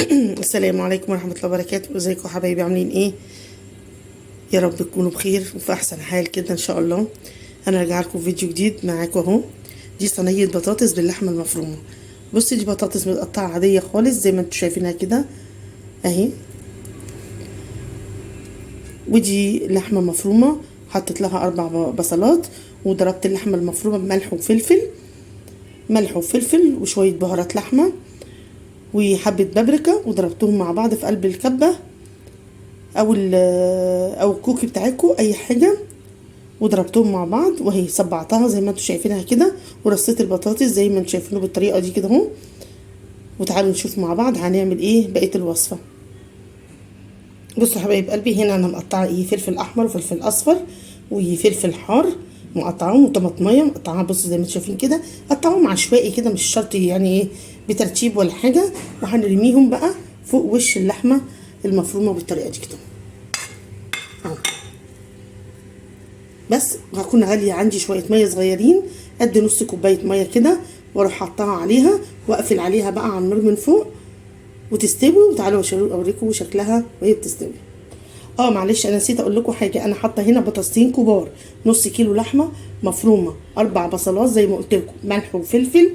السلام عليكم ورحمة الله وبركاته. ازيكم يا حبايبي، عاملين ايه؟ يا رب تكونوا بخير وفي احسن حال كده ان شاء الله. انا راجعه لكم فيديو جديد معاكم اهو. دي صينيه بطاطس باللحمه المفرومه. بصي، دي بطاطس متقطعه عاديه خالص زي ما انتم شايفينها كده اهي. ودي لحمه مفرومه، حطيت لها 4 بصلات، وضربت اللحمه المفرومه بملح وفلفل، ملح وفلفل وشويه بهارات لحمه وحبه بابريكا، وضربتهم مع بعض في قلب الكبه او الكوكي بتاعتكم اي حاجه، وضربتهم مع بعض وهي صبعتها زي ما انتم شايفينها كده، ورصيت البطاطس زي ما انتم شايفينه بالطريقه دي كده اهو. وتعالوا نشوف مع بعض هنعمل ايه بقيه الوصفه. بصوا يا حبايب قلبي، هنا انا مقطعه فلفل احمر وفلفل اصفر وفلفل حار، مقطعاهم، وطماطميه مقطعاها بصوا زي ما انتم شايفين كده، قطعوهم عشوائي كده مش شرط يعني بترتيب ولا حاجه. وهنرميهم بقى فوق وش اللحمه المفرومه بالطريقه دي كده اهو. بس هكون غاليه عندي شويه ميه صغيرين قد نص كوبايه ميه كده، واروح حطها عليها واقفل عليها بقى على النار من فوق وتستوي. وتعالوا اوريكم شكلها وهي بتستوي. معلش انا نسيت اقول لكم حاجه، انا حاطه هنا بطاطسين كبار، نص كيلو لحمه مفرومه، 4 بصلات زي ما قلت لكم، ملح وفلفل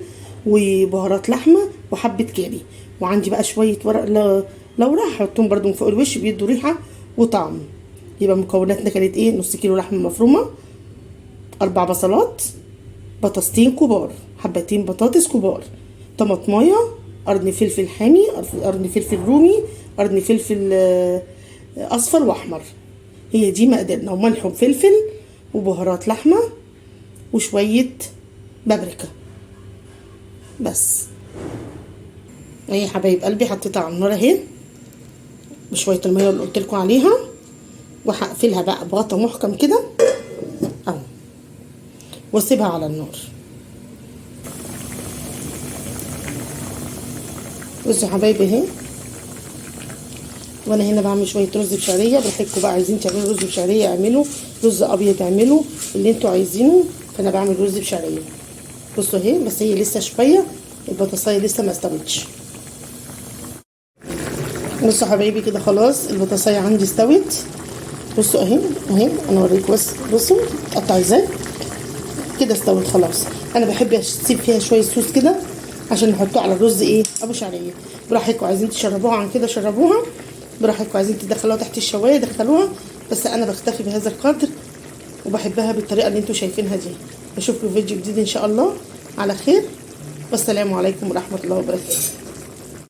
وبهارات لحمه وحبه كاري، وعندي بقى شويه ورق لورا هحطهم برده من فوق الوش بيدوا ريحه وطعم. يبقى مكوناتنا كانت نص كيلو لحمه مفرومه، 4 بصلات، بطاطسين كبار، حبتين بطاطس كبار، طماطمايه، قرن فلفل حامي، قرن فلفل رومي، قرن فلفل اصفر واحمر. هي دي مقدارنا، وملح وفلفل وبهارات لحمه وشويه بابريكا بس. اهي يا حبايب قلبي حطيتها على النار اهي بشويه الميه اللي قلت لكم عليها، وهقفلها بقى بغطا محكم كده اهو، واسيبها على النار. بصوا يا حبايبي اهي، وانا هنا بعمل شويه رز بشعريه، براحتكم بقى، عايزين تعملوا رز بشعريه اعملوا، رز ابيض اعملوا اللي انتوا عايزينه، فانا بعمل رز بشعريه. بصوا اهي، بس هي لسه شويه، البطاطسايه لسه ما استوتش. بصوا يا حبايبي كده خلاص البطاطسايه عندي استوت. بصوا اهي انا اوريكم بس، بصوا تقطع ازاي كده، استوت خلاص. انا بحب اسيب فيها شويه صوص كده عشان نحطوه على الرز ابو شعريه. براحتكم، عايزين تشربوها عن كده شربوها، براحتكم، عايزين تدخلوها تحت الشوايه دخلوها، بس انا بكتفي بهذا القدر وبحبها بالطريقه اللي انتوا شايفينها دي. اشوفكم في فيديو جديد ان شاء الله على خير، والسلام عليكم ورحمه الله وبركاته.